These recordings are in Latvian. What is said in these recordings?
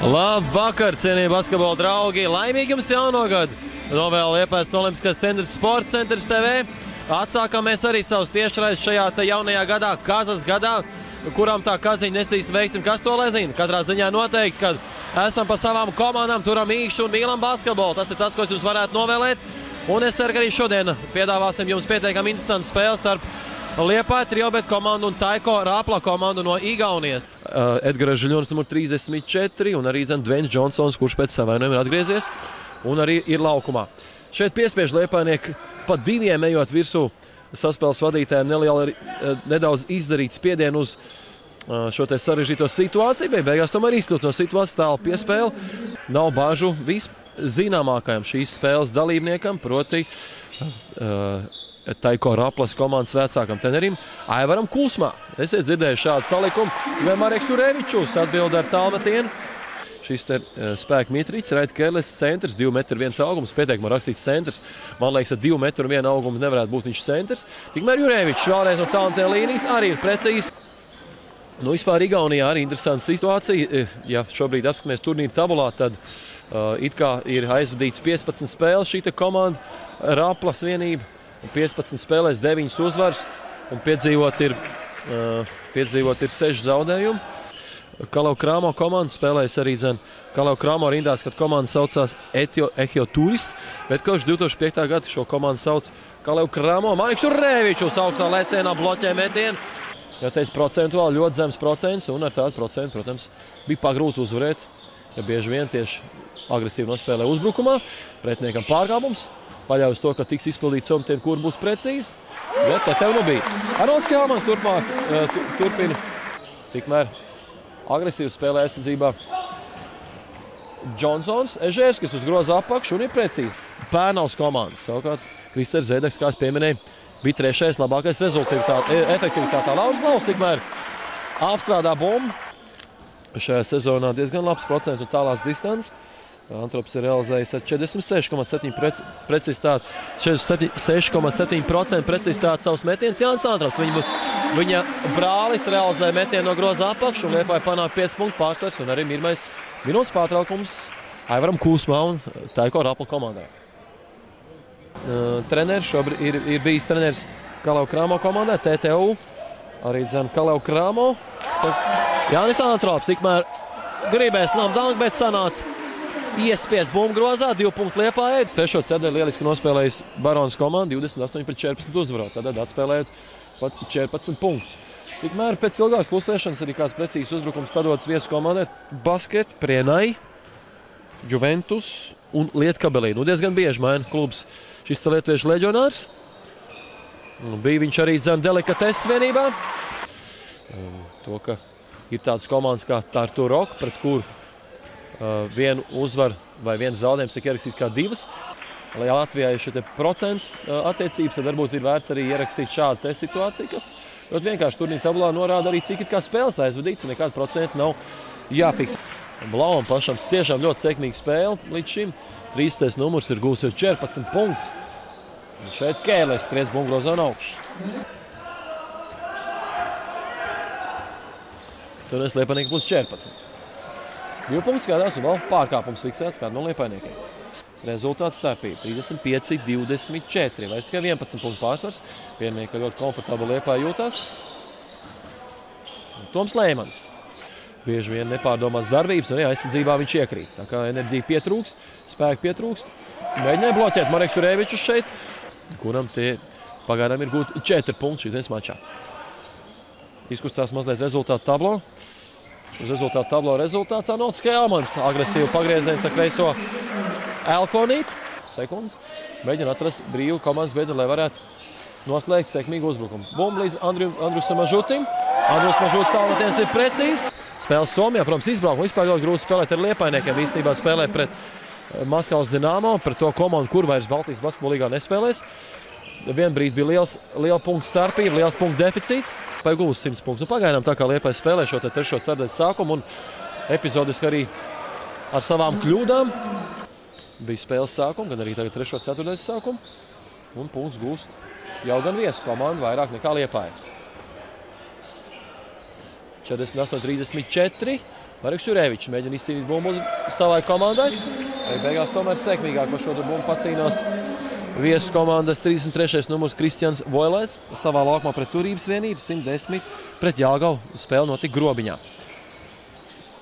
Labvakar, cienījamie basketbola draugi! Laimīgi jums jauno gadu! Novēlu Liepājas Olimpiskais centrs Sports centrs TV. Atsākam mēs arī savus tiešraides šajā jaunajā gadā, Kazas gadā, kuram tā kaziņa nesīs veiksim. Kas to lai zina? Katrā ziņā noteikti, kad esam pa savām komandām, turam īkšķu un mīlam basketbolu. Tas ir tas, ko es jums varētu novēlēt. Un es ceru, ka arī šodien piedāvāsim jums pietiekami interesantu spēli starp Liepāja Triobet komandu un Taiko Rapla komandu no Igaunijas. Edgars Žiļonis numur 34 un arī Dvejns Džonsons, kurš pēc savainojuma ir atgriezies un arī ir laukumā. Šeit piespiež Liepājnieki pa diviem ejot virsū saspēles vadītājiem nedaudz izdarīt spiedienu uz šo te sarežģīto situāciju, bet beigās tomēr izkļūt no situācijas, tālu piespēle. Nav bažu viszināmākajam šīs spēles dalībniekam, proti Taiko Raplas komandas vecākam trenerim Aivaram Kūsmā. Esiet dzirdējuši šādu salikumu, vai Mareks Jurevičus atbild ar tālmetienu. Šis te spēka Mitrīts, Raita Kerles centrs, 2 metru 1 augums, pieteikumā rakstīts centrs. Man liekas, ar 2 metru 1 augumu nevarētu būt viņš centrs. Tikmēr Jurevičs vēlreiz no tālmetiena līnijas arī ir precīzi. Nu, vispār Igaunijā arī interesanta situācija. Ja šobrīd apskatāmies turnīra tabulā, tad it kā ir aizvadīts 15 spēles šī te komanda, Raplas vienība. 15 spēlēs 9 uzvaras un piedzīvot ir 6 zaudējumi. Kaleu Krāmo komanda spēlējas arī Kaleu Krāmo rindās, kad komanda saucās Ehio Turists, bet kopš 2005. gada šo komandu sauc Kaleu Krāmo. Mareks Jurevičus augstā lēcienā bloķē metienu. Jāteic, procentuāli ļoti zems procents un ar tādu procentu, protams, bija pagrūti uzvarēt, ja bieži vien tieši agresīvi nospēlē uzbrukumā, pretiniekam pārkāpums. Paļauj uz to, ka tiks izpildīts sometieni, kur būs precīzi, bet te tev nu bija. Arnolds Kjāmans turpina tikmēr agresīvi spēlē aizsardzībā. Džonsons, Ežērs, kas uz groza apakšu un ir precīzi. Pērnavas komandas, savukārt Kristers Zēdeks, kā es pieminēju, bija trešais labākais efektivitātā. Laužblaus tikmēr apstrādā bumbu. Šajā sezonā diezgan labs procents un tālās distances. Antrops ir realizējis ar 46,7% precizitāti savus metienus. Jānis Antrops, viņa brālis realizē metienu no groza apakšu un Liepāja panāk 5 punktu pārsvars un arī pirmais minūtes pārtraukums Aivaram Kūsmā un Taiko Rapla komandai. Treneris šobrīd ir bijis treneris Kaleu Krāmo komandai, TTU, arī Kaleu Krāmo. Jānis Antrops tikmēr gribēs namdang, bet sanāca iespies bumbu grozā, 2 punktu Liepājai. Trešo ceturdaļu lieliski nospēlējis Baronas komanda, 28-14 uzvarot, tad atspēlējot pat 14 punktus. Tikmēr pēc ilgākas klusēšanas arī kāds precīzs uzbrukums padodas viesu komandai Basket, Prienai, Juventus un Lietkabelī. Nu, diezgan bieži maina klubs šis lietuviešu leģionārs. Bija viņš arī Delikateses vienībā. To, ka ir tādas komandas kā Tartu Rock, pret kuru vienu uzvaru vai viens zaudējums tiek ierakstīts kā 2. Lai Latvijā ir šie procentu attiecības, tad varbūt ir vērts arī ierakstīt šādu te situāciju, kas ļoti vienkārši turnīra tabulā norāda arī, cik it kā spēles aizvadīts, un nekādu procentu nav jāfiks. Blauam pašam tiešām ļoti sekmīga spēle līdz šim. 13. numurs ir gūs jau 14 punktus. Un šeit Kērles striec bumbu grozā un augšu. Tur es Liepājnieki būs 14. 2 punktu skatās un vēl pārkāpums fiksēts kādu no Liepājniekiem. Rezultāts starpība 35-24, vai tikai 11 punktu pārsvars. Pirmnieki ļoti komfortabli Liepāja jūtās. Toms Lēmans. Bieži vien nepārdomās darbības un aizsardzībā viņš iekrīt. Tā kā enerģija pietrūkst, spēka pietrūkst. Mēģināja bloķēt Mareks Jurevičus šeit, kuram tie pagaidām ir gūti 4 punkti šīs dienas mačā. Izkustās mazliet rezultātu tablo. Uz rezultātu tablo rezultāts Arnolds Kjāmans. Agresīvu pagrieziens ar kreiso Elkonīt. Sekundes. Mēģina atrast brīvu komandas biedru, lai varētu noslēgt sekmīgu uzbrukumu. Bumba līdz Andrusam Mažutim. Andrus Mažuti tālmetiens ir precīzs. Spēles Somijā, protams, izbraukumu. Vispār ļoti grūti spēlēt ar Liepājniekiem. Īstenībā spēlē pret Maskavas Dinamo, pret to komandu, kur vairs Baltijas basketbola līgā nespēlēs. Vienbrīd bija liela punktu starpība, liels punktu deficīts. Vai gūs 100 punktus. Nu, pagaidām tā kā Liepāja spēlē šo trešo ceturdaļas sākumu un epizodiski arī ar savām kļūdām. Bija spēles sākumu, gan arī tagad trešo ceturdaļas sākumu. Un punkts gūst jau gan viesu komandu vairāk nekā Liepāja. 48-34. Mareks Jurevičs mēģina izcīnīt bumbu savai komandai. Beigās tomēr sekmīgāk par šo bumbu pacīnās viesu komandas 33. numurs Kristians Voilēts. Savā laukumā pret Turības vienību 110 pret Jelgavu spēle notika Grobiņā.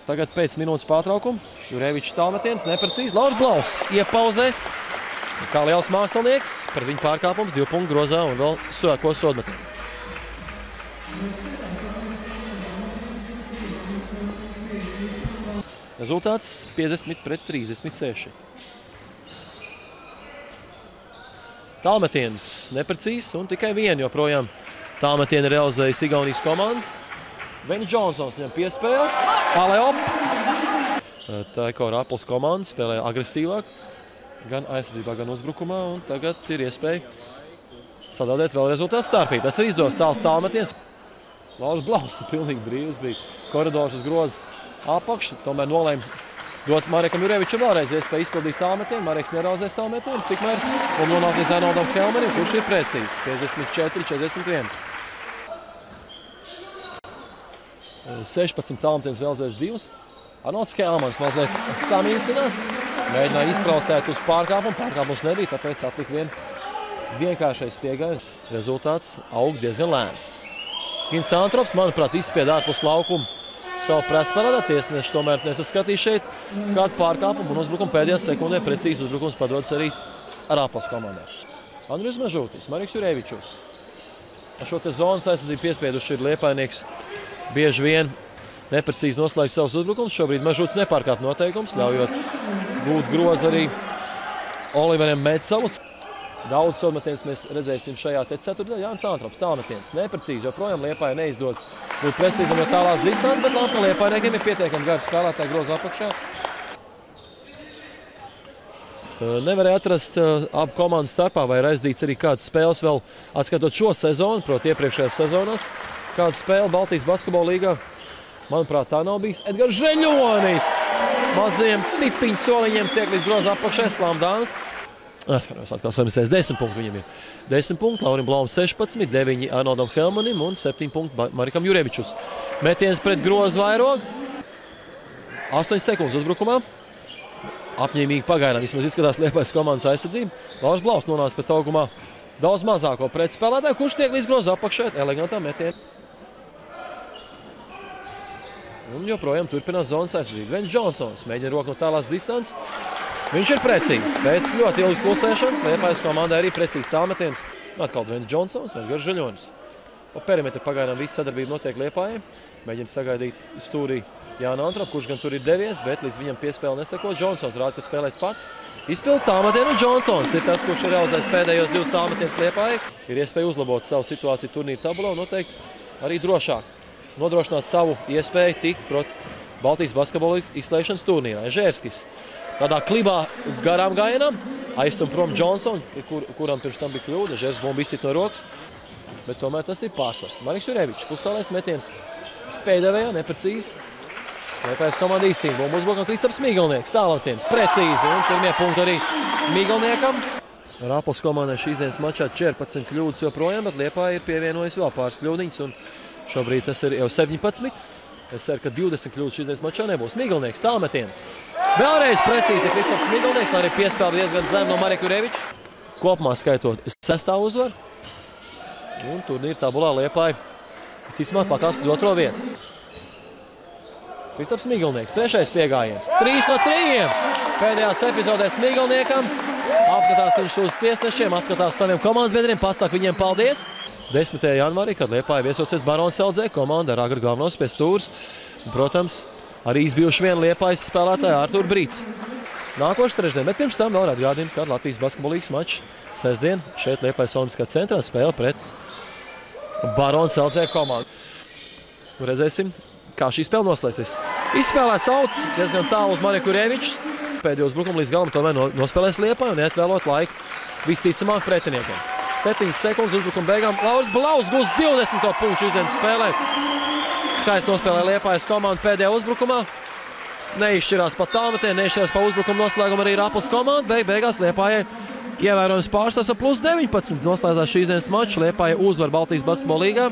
Tagad pēc minūtes pārtraukuma Jurevičs tālmetiens neprecīzi. Lauris Blaus iepauzē. Kā liels mākslinieks, par viņu pārkāpums 2 punktu grozā un vēl soko sodmetiens. Rezultāts 50 pret 36. Tālmetiens neprecīzs un tikai vienu joprojām tālmetienu realizējas Igaunijas komanda. Venis Džonsons viņam piespēle. Aleop. Taiko Rapls komanda spēlē agresīvāk. Gan aizsardzībā, gan uzbrukumā. Un tagad ir iespēja sadaldēt vēl rezultātu starpību. Tas ir izdos tāls tālmetiens. Lauris Blaus pilnīgi brīvs bija. Koridors uz groza apakš. Tomēr nolēma dot Marekam Jurevičam vēlreiz iespēju izpildīt tālmetienu. Mareks nerealizē savu metienu. Tikmēr un nonāk līdz Arnoldam Helmanim, kurš ir precīzs. 54-41. 16 tālmetienas realizēs 2. Arnolds Helmans mazliet samīsinās. Mēģināja izbraucēt uz pārkāpumu. Pārkāpums nebija, tāpēc atlika vienkāršais piegājums. Rezultāts aug diezgan lēni. Gins Antrops, manuprāt, izspieda ārpus laukumu savu pretspēlētāju. Tiesneši tomēr nesaskatīja šeit kādu pārkāpumu un uzbrukumu pēdējā sekundē. Precīzi uzbrukums padodas arī Rapls komandai. Andrijs Mežūtis, Mareks Jurevičs. Ar šo te zonas aizsardzību piespieduši ir Liepainieks bieži vien neprecīzi noslēgt savus uzbrukumus. Šobrīd Mežūtis nepārkāp noteikums, ļaujot gūt grozu arī Oliveram Metsalus. Daudz sodmetiens mēs redzēsim šajā te ceturtdaļā. Jānis Antrops, tālmetiens neprecīzi, joprojām Liepāja neizdodas būt precīzam, jo tālās distances, bet labi, ka Liepājniekiem ir pietiekami gari spēlētāji groza apakšā. Nevarēja atrast abu komandu starpā vai aizdīts arī kādas spēles vēl atskatot šo sezonu, proti iepriekšējās sezonās. Kādu spēli Baltijas basketbola līgā. Manuprāt, tā nav bijis Edgars Žeļonis. Maziem tipiņu soliņiem tiek līdz groza apakšā slam dunk. Atkal samiesies 10 punktu viņam ir. 10 punktu, Laurim Blaum 16, 9 Arnoldam Helmanim un 7 punktu Marekam Jurevičs. Metiens pret grozu vairogu. 8 sekundes uzbrukumā. Apņēmīgi pagaidām, vismaz izskatās Liepājas komandas aizsardzība. Lauris Blaus nonāca pret augumā daudz mazāko pretspēlētāju, kurš tiek līdz groza apakšā elegantā metienā. Un joprojām turpinās zonas aizsardzību. Venis Džonsons mēģina roku no tālās distances. Viņš ir precīzs. Pēc ļoti ilgas klusēšanas Liepājas komandai arī precīzs tālmetiens. Atkal Venis Džonsons, Edgars Žeļonis. Pa perimetru pagaidām viss sadarbība notiek Liepājai. Mēģina sagaidīt stūrī Jānu Antropu, kurš gan tur ir devies, bet līdz viņam piespēle neseko. Džonsons rāda, ka spēlēs pats. Izpild tālmetienu, un Džonsons ir tas, kurš ir realizējis pēdējos 2 tālmetienus Liepājai. Ir iespēja uzlabot savu situāciju turnīra tabulā un noteikti arī drošāk nodrošināt savu iespēju tikt proti Baltijas basketbola izslēgšanas turnīrā. Ežērskis tādā klibā garām gājienām aiztum prom Džonsonu, kuram pirms tam bija kļūda. Ežērs bumbu izsit no rokas, bet tomēr tas ir pārsvars. Mareks Jurevičs, pustālais metiens feidevējā, neprecīzi. Liepājas komanda izcīna bumbu uzbrukam Kristaps Mīgalnieks, tālmetiens, precīzi, un pirmie punkti arī Mīgalniekam. Rapls komandai šīs dienas mačā 14 kļūdas joprojām, bet Liepāja ir pievienojis vēl pāris kļūdiņas, un šobrīd tas ir jau 17. Es ceru, ka 20 kļūdas šīs dienas mačā nebūs. Mīgalnieks, tālmetiens. Vēlreiz precīzi Kristaps Mīgalnieks, arī piespēle diezgan zem no Mareka Jureviča. Kopumā skaitot 6. uzvaru. Un turnīra tabulā Liepāja visticamāk pakāps uz 2. vietu. Kristaps Mīgalnieks, 3. piegājiens. 3 no 3. Pēdējās epizodēs Mīgalniekam. Apskatās viņš uz tiesnešiem, apskatās saviem komandas biedriem, pasaka viņiem paldies. 10. janvārī, kad Liepāja viesosies Barons LZ, komanda ar agru galvenos pie stūras. Un, protams, arī izbijuši vienu Liepājas spēlētāju Artūru Brīts. Nākošu trešdien, bet pirms tam vēl atgādina, ka Latvijas basketbolīgas mačs sestdien šeit Liepājas Olimpiskā centrā spēle pret Barons LZ komandu. Redzēsim, kā šī spēle noslēgsies. Izspēlēts auts diezgan tālu uz Mareku Jurevičs. Pēdējo uzbrukumu līdz galam tomēr nospēlēs Liepāja un neatvēlot laiku visticamāk pretiniekiem. 7 sekundes uzbrukuma beigām. Lauris Blaus gūs 20. punktu šīs dienas spēlē. Skaisti nospēlē Liepājas komanda pēdējā uzbrukumā. Neizšķirās pa tālmetienu, neizšķirās pa uzbrukumu noslēgumu arī Rapls komanda. Beigās Liepājai ievērojams pārsvars ar +19. Noslēdzās šīs dienas mačs. Liepāja uzvar Baltijas basketbola līgā.